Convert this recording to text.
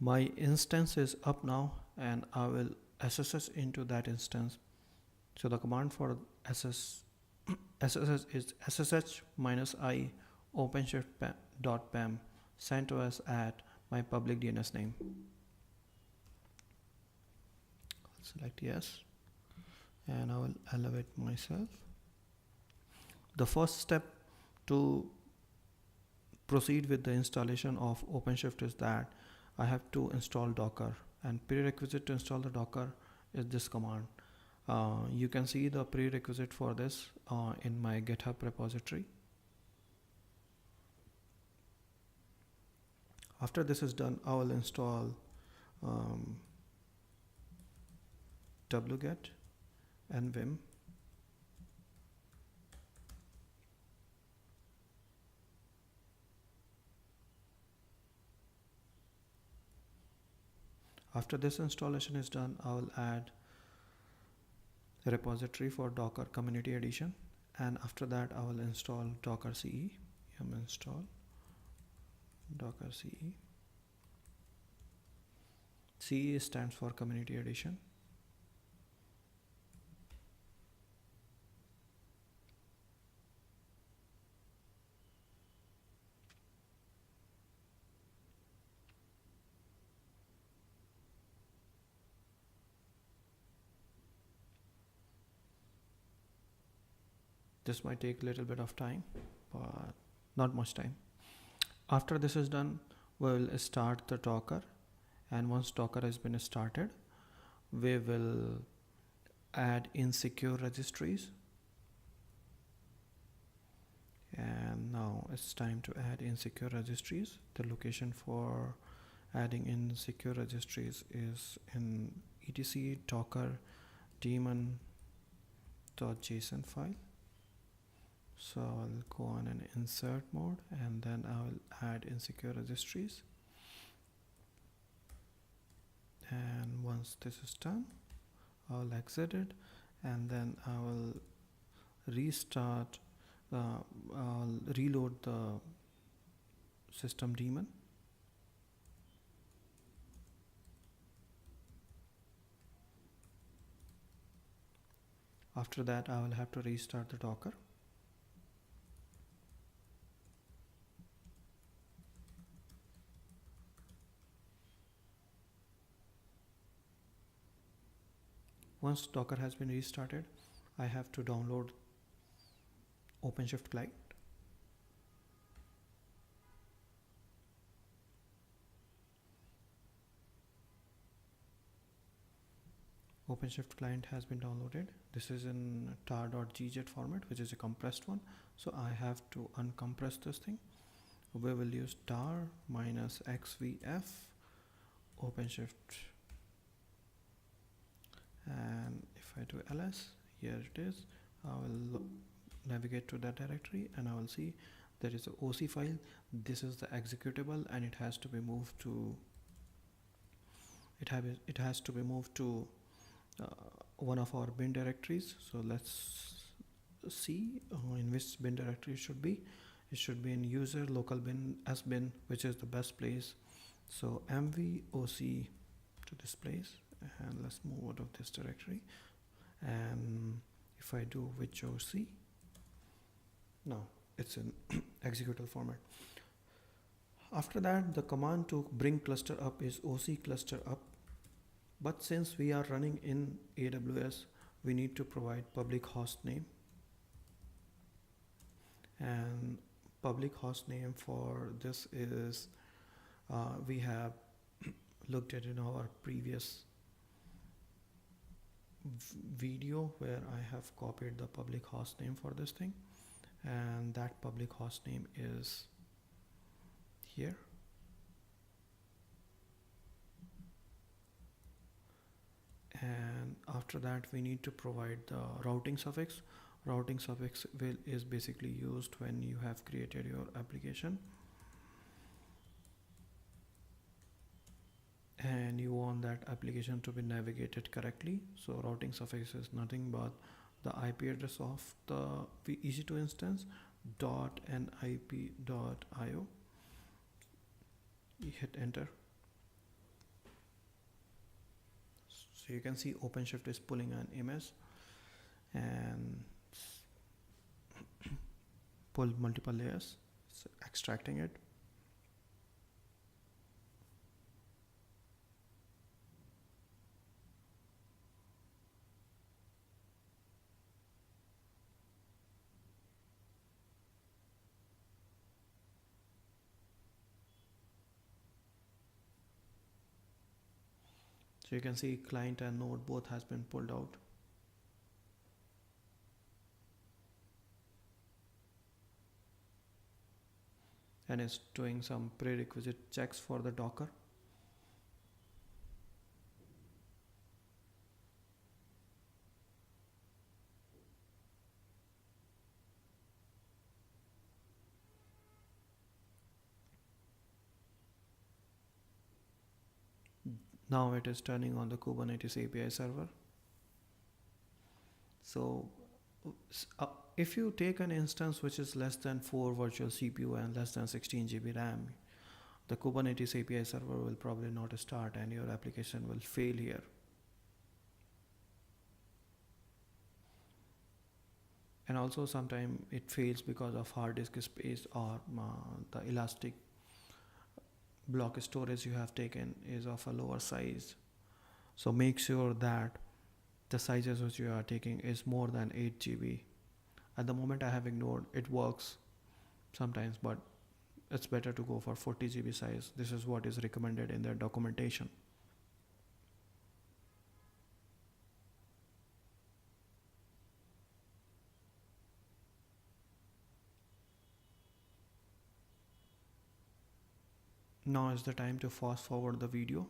My instance is up now, and I will SSH into that instance. So the command for SSH is ssh -i OpenShift.pem sent to us at my public DNS name. I'll select yes, and I will elevate myself. The first step to proceed with the installation of OpenShift is that I have to install Docker, and prerequisite to install the Docker is this command. You can see the prerequisite for this in my GitHub repository. After this is done, I will install wget and vim. After this installation is done, I will add a repository for Docker Community Edition, and after that I will install Docker CE. Yum install Docker CE. CE stands for Community Edition. This might take a little bit of time, but not much time. After this is done, we will start the Docker, and once Docker has been started, we will add insecure registries. And now it's time to add insecure registries. The location for adding insecure registries is in etc docker daemon.json file. So I'll go on an insert mode, and then I will add insecure registries. And once this is done, I'll exit it, and then I will restart, I'll reload the system daemon. After that, I will have to restart the Docker. Once Docker has been restarted, I have to download OpenShift client. OpenShift client has been downloaded. This is in tar.gz format, which is a compressed one. So I have to uncompress this thing. We will use tar -xvf OpenShift. And if I do ls, here it is. I will navigate to that directory, and I will see there is a OC file. This is the executable, and it has to be moved to one of our bin directories. So let's see in which bin directory it should be. It should be in user local bin sbin, which is the best place. So mvoc to this place, and let's move out of this directory. And if I do which OC, no, it's in executable format. After that, the command to bring cluster up is OC cluster up. But since we are running in AWS, we need to provide public host name. And public host name for this is, we have looked at in our previous video where I have copied the public host name for this thing, and that public host name is here. And after that, we need to provide the routing suffix. Routing suffix is basically used when you have created your application and you want that application to be navigated correctly. So routing suffix is nothing but the IP address of the EC2 instance .nip.io. You hit enter. So you can see OpenShift is pulling an image and pull multiple layers, so extracting it. So you can see client and node both has been pulled out. And it's doing some prerequisite checks for the Docker. Now it is turning on the Kubernetes API server. So if you take an instance which is less than 4 virtual CPU and less than 16 GB RAM, the Kubernetes API server will probably not start and your application will fail here. And also sometimes it fails because of hard disk space or the elastic block storage you have taken is of a lower size. So make sure that the sizes which you are taking is more than 8 GB. At the moment I have ignored, it works sometimes, but it's better to go for 40 GB size. This is what is recommended in their documentation. Now is the time to fast forward the video.